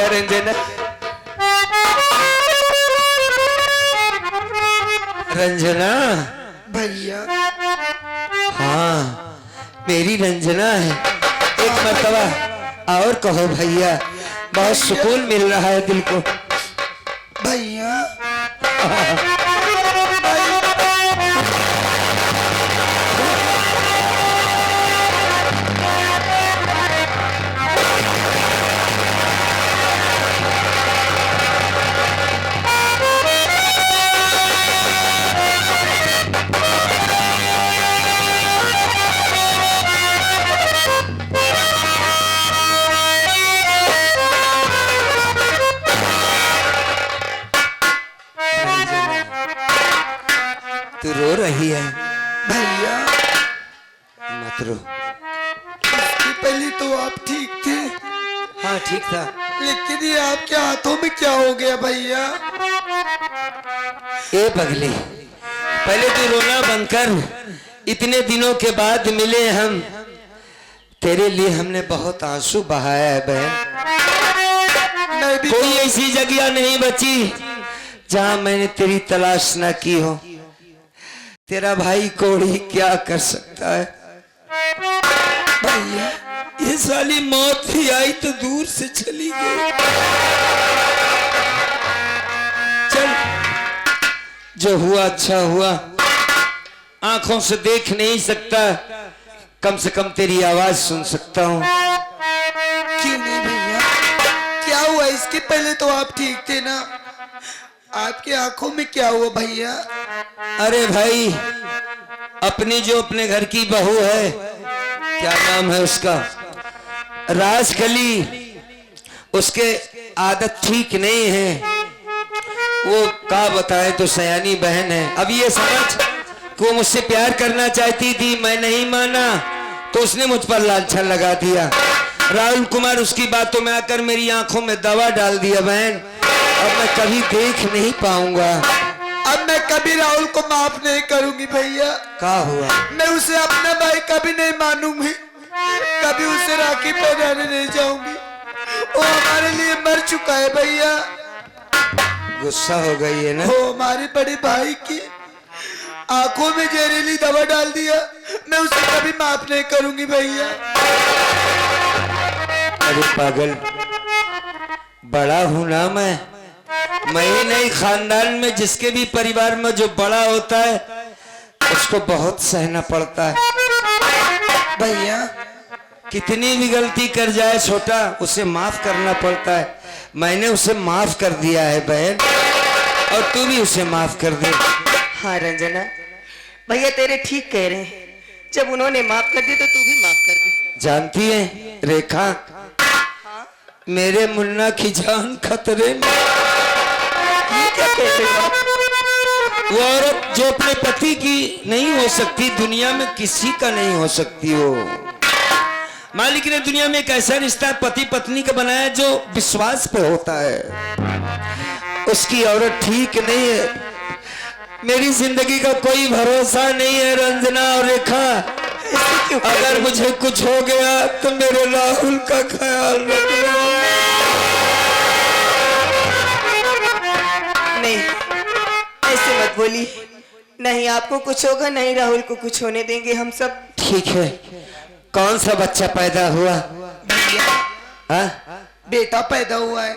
रंजना। रंजना भैया। हाँ मेरी रंजना है। एक मर्तबा और कहो भैया, बहुत सुकून मिल रहा है दिल को। भैया तू रो रही है? भैया मत रो। इसके पहले तो आप ठीक थे, हाँ ठीक था, लेकिन ये आपके हाथों में क्या हो गया भैया? ए पगली, पहले तू रोना बंद कर। इतने दिनों के बाद मिले हम, तेरे लिए हमने बहुत आंसू बहाया है बहन। मैं भी कोई ऐसी जगह नहीं बची जहां मैंने तेरी तलाश ना की हो। तेरा भाई कोड़ी क्या कर सकता है भैया। ये साली मौत भी आई तो दूर से चली गई। चल जो हुआ अच्छा हुआ। आंखों से देख नहीं सकता, कम से कम तेरी आवाज सुन सकता हूँ। क्यों नहीं भैया, क्या हुआ? इसके पहले तो आप ठीक थे ना, आपकी आंखों में क्या हुआ भैया? अरे भाई, अपनी जो अपने घर की बहू है, क्या नाम है उसका, राजकली, उसके आदत ठीक नहीं है। वो का बताए तो सयानी बहन है। अब ये समझ कि वो मुझसे प्यार करना चाहती थी, मैं नहीं माना तो उसने मुझ पर लांछन लगा दिया। राहुल कुमार उसकी बातों में आकर मेरी आंखों में दवा डाल दिया बहन। अब मैं कभी देख नहीं पाऊंगा। अब मैं कभी राहुल को माफ नहीं करूंगी भैया। क्या हुआ? मैं उसे अपना भाई कभी नहीं मानूंगी, कभी उसे राखी पहनाने नहीं जाऊंगी। वो हमारे लिए मर चुका है भैया। गुस्सा हो गई है ना? वो हमारे बड़े भाई की आंखों में जहरीली दवा डाल दिया। मैं उसे कभी माफ नहीं करूंगी भैया। अरे पागल, बड़ा हूं ना मैं ही नहीं, खानदान में जिसके भी परिवार में जो बड़ा होता है उसको बहुत सहना पड़ता है भैया। कितनी भी गलती कर जाए छोटा, उसे माफ करना पड़ता है। मैंने उसे माफ कर दिया है बहन, और तू भी उसे माफ कर दे। हाँ रंजना, भैया तेरे ठीक कह रहे हैं। जब उन्होंने माफ कर दिया तो तू भी माफ कर दे। जानती है रेखा, मेरे मुन्ना की जान खतरे में। ये क्या कहते हो? वो औरत जो अपने पति की नहीं हो सकती, दुनिया में किसी का नहीं हो सकती। हो मालिक ने दुनिया में एक ऐसा रिश्ता पति पत्नी का बनाया जो विश्वास पे होता है। उसकी औरत ठीक नहीं है। मेरी जिंदगी का कोई भरोसा नहीं है रंजना और रेखा। अगर मुझे कुछ हो गया तो मेरे राहुल का ख्याल रखना। नहीं, ऐसे मत बोली। नहीं आपको कुछ होगा, नहीं राहुल को कुछ होने देंगे हम सब। ठीक है, कौन सा बच्चा पैदा हुआ? हाँ? बेटा पैदा हुआ है।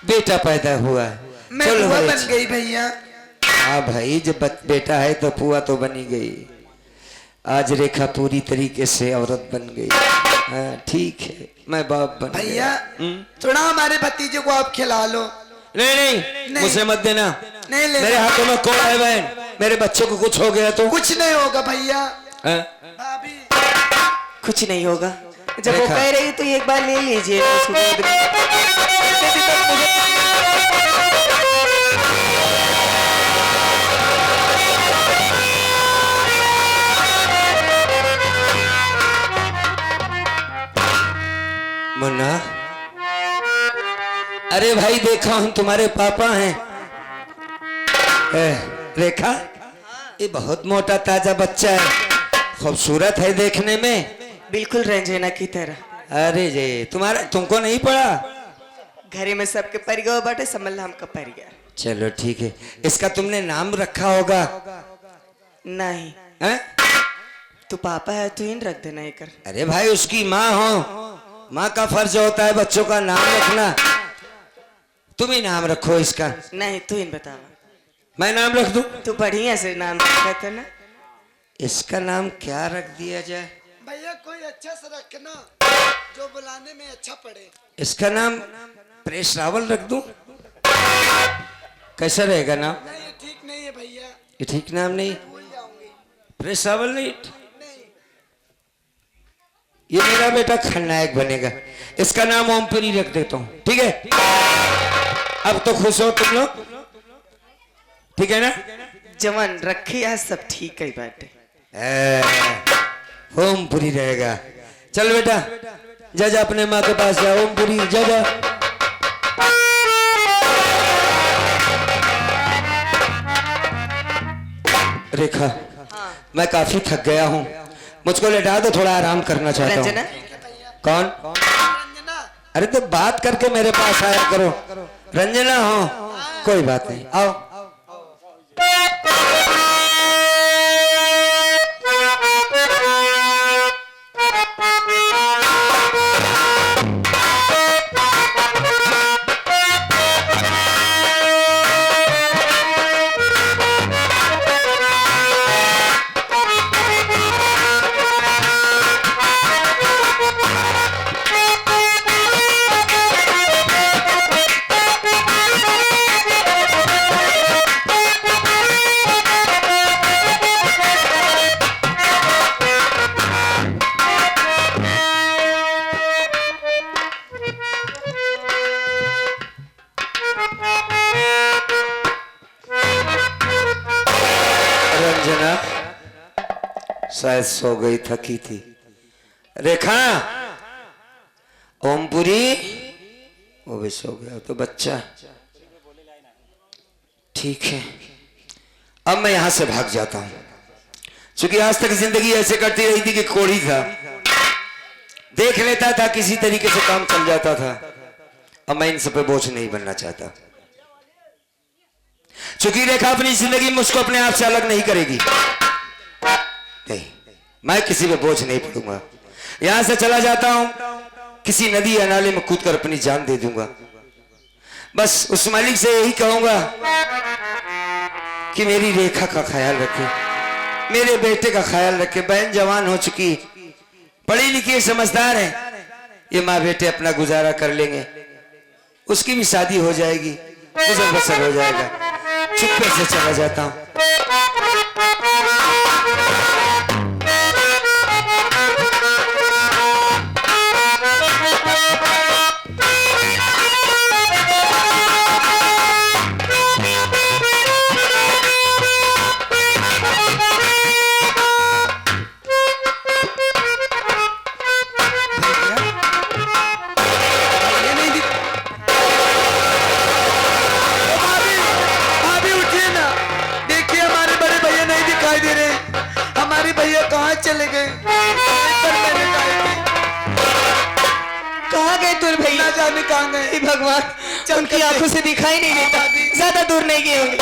बेटा पैदा हुआ है। मैं बुआ बन गई भैया। हाँ भाई, जब बेटा है तो पुआ तो बनी गई। आज रेखा पूरी तरीके से औरत बन गई। हाँ ठीक है, मैं बाप बन भैया। थोड़ा हमारे भतीजे को आप खिला लो। नहीं नहीं, मुझे मत देना। नहीं ले। मेरे हाथों में कौन है बहन? मेरे बच्चे को कुछ हो गया तो? कुछ नहीं होगा भैया। भाभी कुछ नहीं होगा। जब वो कह रही तो एक बार ले लीजिए उसको गोद में। मुन्ना, अरे भाई देखा हूं तुम्हारे पापा हैं। रेखा, ये बहुत मोटा ताजा बच्चा है, खूबसूरत है देखने में। बिल्कुल रंजना की तरह। अरे जे तुमको नहीं पड़ा? घरे में सबके पड़ गया बाटे, समझ हमका पड़ गया। चलो ठीक है। इसका तुमने नाम रखा होगा? नहीं हैं? तू पापा है, तू इन रख देना एक। अरे भाई उसकी माँ हो, माँ का फर्ज होता है बच्चों का नाम रखना। तुम ही नाम रखो इसका। नहीं तू इन बता। मैं नाम रख दूं? तू बढ़िया से नाम रखा था ना। इसका नाम क्या रख दिया जाए? भैया कोई अच्छा सा रखना जो बुलाने में अच्छा पड़े। इसका नाम प्रेस रावल रख दूं? कैसा रहेगा नाम? नहीं ये ठीक नहीं है भैया, ये ठीक नाम नहीं। भूल जाऊंगी। प्रेस रावल नहीं। नहीं ये मेरा बेटा खलनायक बनेगा। इसका नाम ओमपुरी रख देता हूँ, ठीक है? अब तो खुश हो तुम लोग, ठीक है ना? जवान रखी आज सब ठीक है बाटे। ओमपुरी रहेगा। चल बेटा जा जा अपने माँ के पास जा। ओमपुरी जा जा। रेखा हाँ। मैं काफी थक गया हूँ, मुझको लेटा दो, थोड़ा आराम करना चाहता रंजना हूँ। कौन? रंजना अरे तो बात करके मेरे पास आया करो। रंजना हो? कोई बात नहीं, आओ। रंजना शायद सो गई, थकी थी। रेखा, ओमपुरी वो भी सो गया तो बच्चा ठीक है। अब मैं यहां से भाग जाता हूं, क्योंकि आज तक जिंदगी ऐसे कटती रही थी कि कोड़ी था, देख लेता था किसी तरीके से काम चल जाता था। अब मैं इन सब पे बोझ नहीं बनना चाहता, क्योंकि रेखा अपनी जिंदगी मुझको अपने आप से अलग नहीं करेगी। नहीं, मैं किसी पे बोझ नहीं पड़ूंगा। यहां से चला जाता हूं, किसी नदी या नाले में कूदकर अपनी जान दे दूंगा। बस उस मालिक से यही कहूंगा कि मेरी रेखा का ख्याल रखे, मेरे बेटे का ख्याल रखे। बहन जवान हो चुकी, पढ़ी लिखी समझदार है, ये माँ बेटे अपना गुजारा कर लेंगे, उसकी भी शादी हो जाएगी, गुजर बसर हो जाएगा। चुपके से चला जाता हूं। चले गए। कहाँ गए तुम भैया? ना जाने कहाँ गए। हे भगवान, उनकी आंखों से दिखाई नहीं देता, ज्यादा दूर नहीं गए होंगे।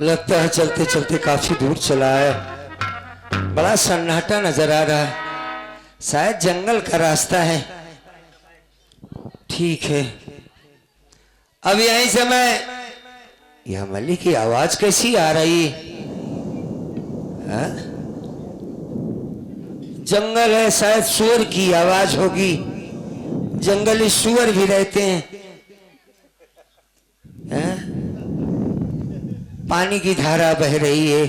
लगता है चलते चलते काफी दूर चला है, बड़ा सन्नाटा नजर आ रहा है, शायद जंगल का रास्ता है। ठीक है, अब यहीं से मैं, यह मल्ली की आवाज कैसी आ रही है? जंगल है, शायद सुअर की आवाज होगी, जंगली सुअर भी रहते हैं। पानी की धारा बह रही है,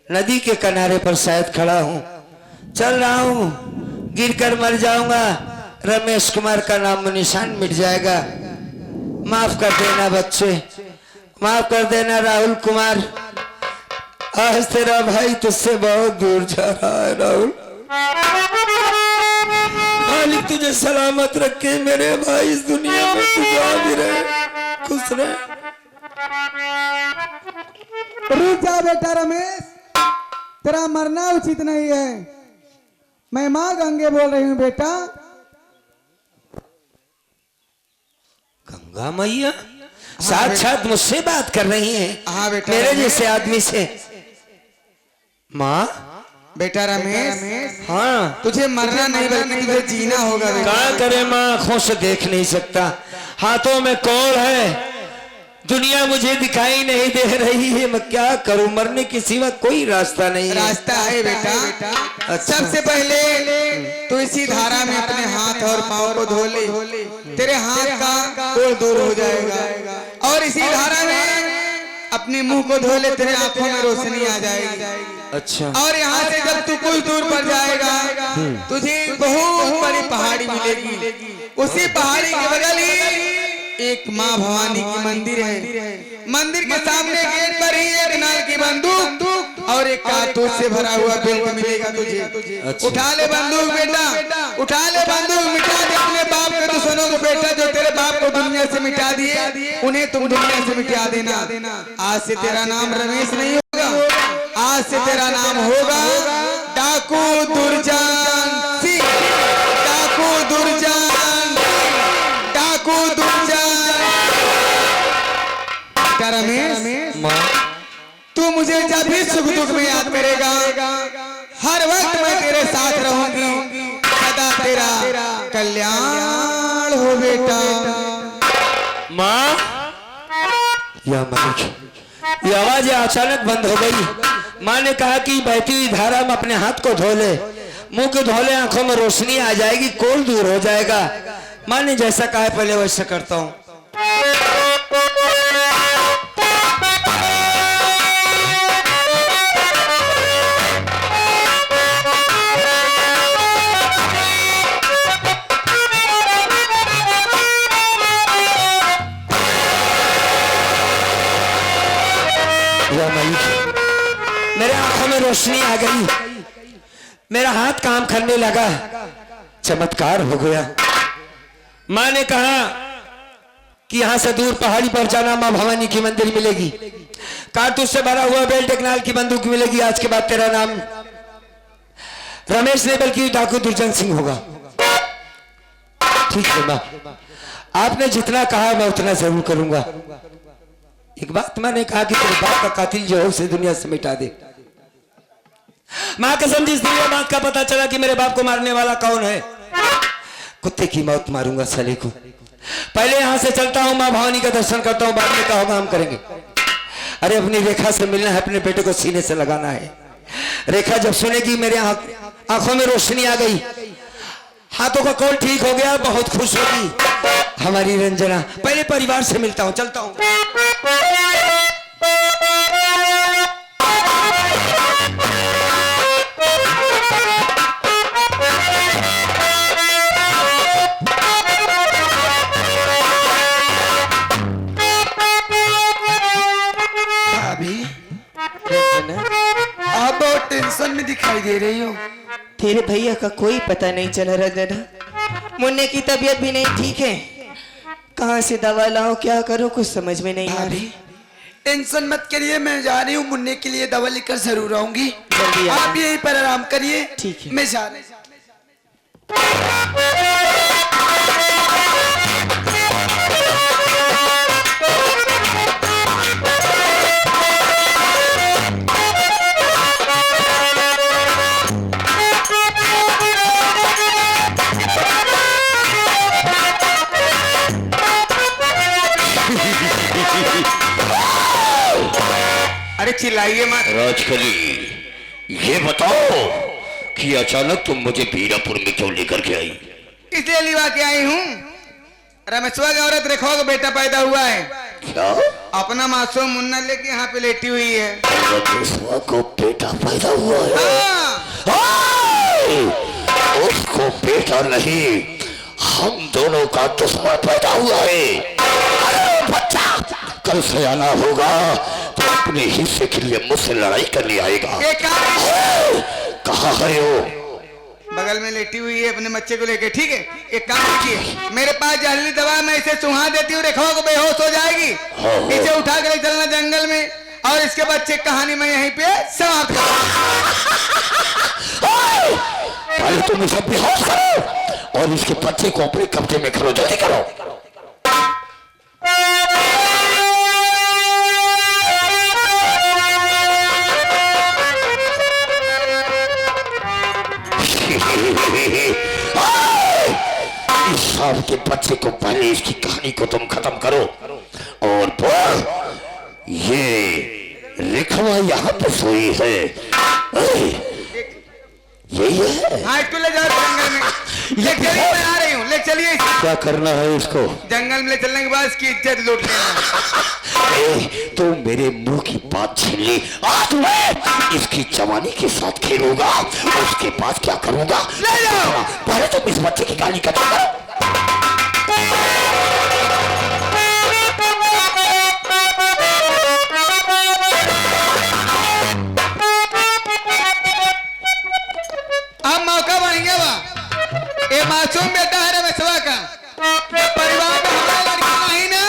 नदी के किनारे पर शायद खड़ा हूं, चल रहा हूं, गिरकर मर जाऊंगा, रमेश कुमार का नाम निशान मिट जाएगा। माफ कर देना बच्चे, माफ कर देना राहुल कुमार, आज तेरा भाई तुझसे बहुत दूर जा रहा है। राहुल मालिक तुझे सलामत रखे मेरे भाई, इस दुनिया में तू जा भी रहे, खुश रहे। रुक जा बेटा रमेश, तेरा मरना उचित नहीं है। मैं माँ गंगे बोल रही हूँ बेटा। गंगा मैया साथ मुझसे बात कर रही हैं। हाँ बेटा, मेरे जैसे आदमी से। माँ बेटा रमेश, हाँ तुझे मरना नहीं बल्कि तुझे जीना होगा बेटा। क्या करे माँ, आंखों से देख नहीं सकता, हाथों में कोड़ है, दुनिया मुझे दिखाई नहीं दे रही है, मैं क्या करूं, मरने के सिवा कोई रास्ता नहीं है। रास्ता है बेटा। अच्छा। सबसे पहले तो इसी धारा में अपने हाथ और पाँव को धो ले, तेरे हाथ का कोड़ दूर हो जाएगा। और इसी धारा में अपने मुंह को धो ले, तेरे आंखों में रोशनी आ जाएगी। अच्छा। और यहाँ से जब तू कुछ दूर पर जाएगा तुझे बहुत बड़ी पहाड़ी मिलेगी। उसी पहाड़ी के बगल ही एक माँ भवानी की मंदिर है। मंदिर के सामने गेट पर ही एक नाल की बंदूक और एक कारतूस से भरा हुआ बेल्ट मिलेगा तुझे। अच्छा। उठा ले बंदूक बेटा, उठा ले बंदूक, मिटा दे अपने बाप के दुश्मनों को बेटा, जो तेरे बाप को दुनिया से मिटा दिए उन्हें तुम दुनिया से मिटा देना। आज से तेरा नाम रमेश नहीं होगा, आज से तेरा नाम होगा डाकू दुर्जन सिंह। डाकू दुर्जन, डाकू दुर्जन। रमेश, तू मुझे जब भी सुख दुख में याद करेगा, हर वक्त मैं तेरे साथ रहूंगी, सदा तेरा कल्याण हो बेटा। माँ, या मालिक, ये आवाज अचानक बंद हो गई। माँ ने कहा कि बहती हुई धारा में अपने हाथ को धो ले, मुंह को धो ले, आंखों में रोशनी आ जाएगी, कोड़ दूर हो जाएगा। माँ ने जैसा कहा पहले वैसा करता हूँ। मेरे आंखों में रोशनी आ गई, मेरा हाथ काम करने लगा, चमत्कार हो गया। माँ ने कहा कि यहां से दूर पहाड़ी पर जाना, माँ भवानी की मंदिर मिलेगी, कारतूस से भरा हुआ बेल्ट, एक नाल की बंदूक मिलेगी। आज के बाद तेरा नाम रमेश नहीं बल्कि डाकू दुर्जन सिंह होगा। ठीक है माँ, आपने जितना कहा मैं उतना जरूर करूंगा। एक बात मैंने कहा कि तेरे बाप का कातिल जो है उसे दुनिया से मिटा दे। माँ कसम, जिस दिन बात का पता चला कि मेरे बाप को मारने वाला कौन है, कुत्ते की मौत मारूंगा साले को। पहले यहां से चलता हूं, माँ भवानी का दर्शन करता हूं, बाद में क्या होगा हम करेंगे। अरे अपनी रेखा से मिलना है, अपने बेटे को सीने से लगाना है। रेखा जब सुनेगी मेरे आंखों में रोशनी आ गई, हाथों का कॉल ठीक हो गया, बहुत खुश होगी हमारी रंजना। पहले परिवार से मिलता हूं, चलता हूं। आप बहुत टेंशन में दिखाई दे रही हो। तेरे भैया का कोई पता नहीं चला रंजना। मुन्ने की तबीयत भी नहीं ठीक है, कहाँ से दवा लाऊं, क्या करूं, कुछ समझ में नहीं आ रही। टेंशन मत करिए, मैं जा रही हूँ, मुन्ने के लिए दवा लेकर जरूर आऊंगी। जल्दी आ। आप यहीं पर आराम करिए, ठीक है। मैं जा रही हूँ। अरे चिल्लाइए मत। राजकली, ये बताओ कि अचानक तुम मुझे बीरापुर में क्यों लेकर के आई? इसलिए लिवा के आई हूँ, रमेश्वर की औरत रेखा का बेटा पैदा हुआ है। क्या? अपना मासूम मुन्ना लेके यहाँ पे लेटी हुई है। रमेश्वर को बेटा पैदा हुआ है? हाँ। हाय! उसको बेटा नहीं, हम दोनों का दुश्मन पैदा हुआ है। अरे बच्चा, कल से आना होगा तो अपने हिस्से के लिए मुझसे लड़ाई करने आएगा। ये क्या? कहाँ है वो? बगल में लेटी हुई है अपने बच्चे को लेके, ठीक है? एक काम कीजिए, मेरे पास जहरीली दवा है, मैं इसे सुहा देती हूँ, रेखा को बेहोश हो जाएगी, इसे उठा कर चलना जंगल में, और इसके बच्चे कहानी मैं यहीं पे समाप्त कर। पहले तुम इसे बेहोश करो और इसके बच्चे को अपने कब्जे में करो, जल्दी करो। इस सांप के बच्चे को पहले इसकी कहानी को तुम खत्म करो और बोल, ये रेखवा यहाँ पे सोई है, यही है? हाँ, इसको ले जाओ जंगल में, ले चलिए, मैं आ रही हूँ, ले चलिए। क्या करना है इसको? जंगल में ले चलने के बाद इसकी इज्जत लूट लेना। तो मेरे मुंह की बात छीन ली, आज मैं इसकी जवानी के साथ खेलूंगा, उसके बाद क्या करूंगा ले जाओ। पहले तुम इस बच्चे की कहानी खत्म करो। अब मौका बन गया बा, ये मासूम बेटा है रमेशवा का, परिवार में हमारा लड़का नहीं ना,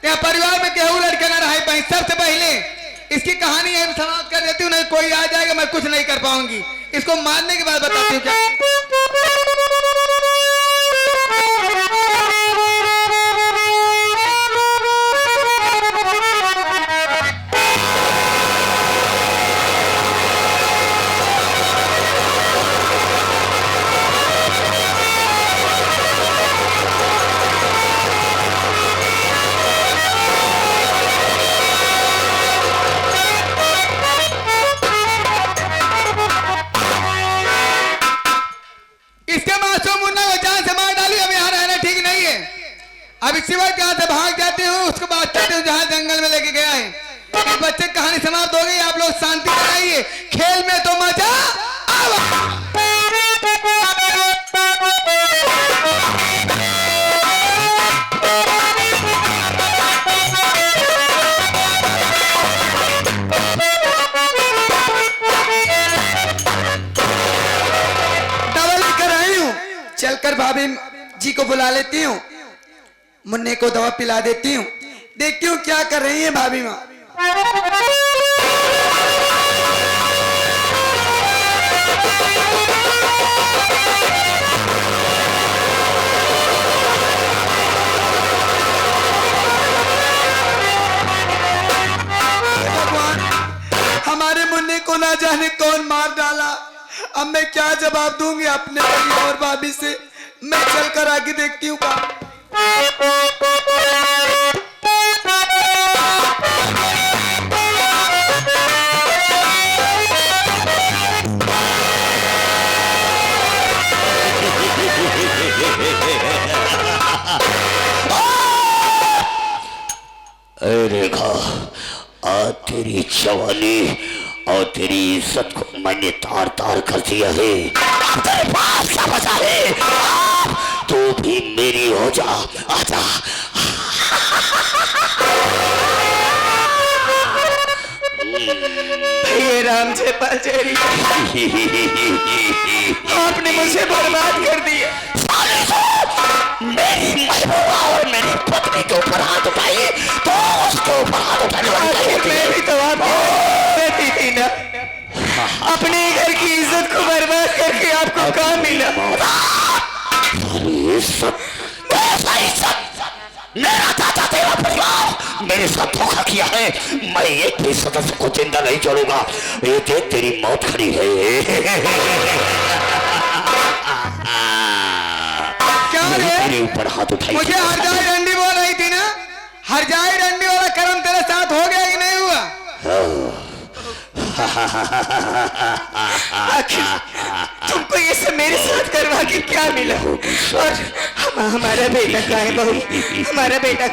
या परिवार में केहू लड़के ना रहा पाई। सबसे पहले इसकी कहानी यही समाप्त कर देती हूँ, नहीं कोई आ जाएगा मैं कुछ नहीं कर पाऊंगी। इसको मारने के बाद बताती हूँ क्या। अब इसी वक्त यहाँ से भाग जाती हूँ, उसको बात करती हूँ जहाँ जंगल में लेके गया है। इस बच्चे की कहानी समाप्त हो गई, आप लोग शांति बनाइए, खेल में तो मजा डबल लेकर आई हूँ, चलकर भाभी जी को बुला लेती हूँ, मुन्ने को दवा पिला देती हूँ, देखती हूँ क्या कर रही है भाभी माँ। भगवान, हमारे मुन्ने को ना जाने कौन मार डाला, अब मैं क्या जवाब दूंगी अपने भाई और भाभी से। मैं चलकर आगे देखती हूँ। रेखा, आज तेरी जवानी और तेरी इज्जत को मैंने तार तार कर दिया है, अब तेरे पास क्या बचा है? तू भी मेरी हो जा, आजा। ये राम से पाचेरी, आपने मुझे बर्बाद कर दिया। मेरी महबूबा और मेरी पत्नी के ऊपर हाथ उठाए तो उसके ऊपर हाथ उठाने वाली मैं भी तो आपकी थी ना, अपने घर की इज्जत को बर्बाद करके आपको क्या मिला? मेरा चाचा तेरा परिवार मेरे साथ धोखा किया है, मैं एक भी सदस्य को जिंदा नहीं छोड़ूंगा, ये देख तेरी मौत खड़ी है। क्या मेरे ऊपर हाथ उठाई, मुझे हर जाए डंडी बोल रही थी ना, हर जाए डंडी वाला कर्म तेरे साथ हो गया कि नहीं हुआ? आखिर तुमको ये सब मेरे साथ करवा के क्या मिला? और हमारा बेटा कहाँ है बहू? हमारा बेटा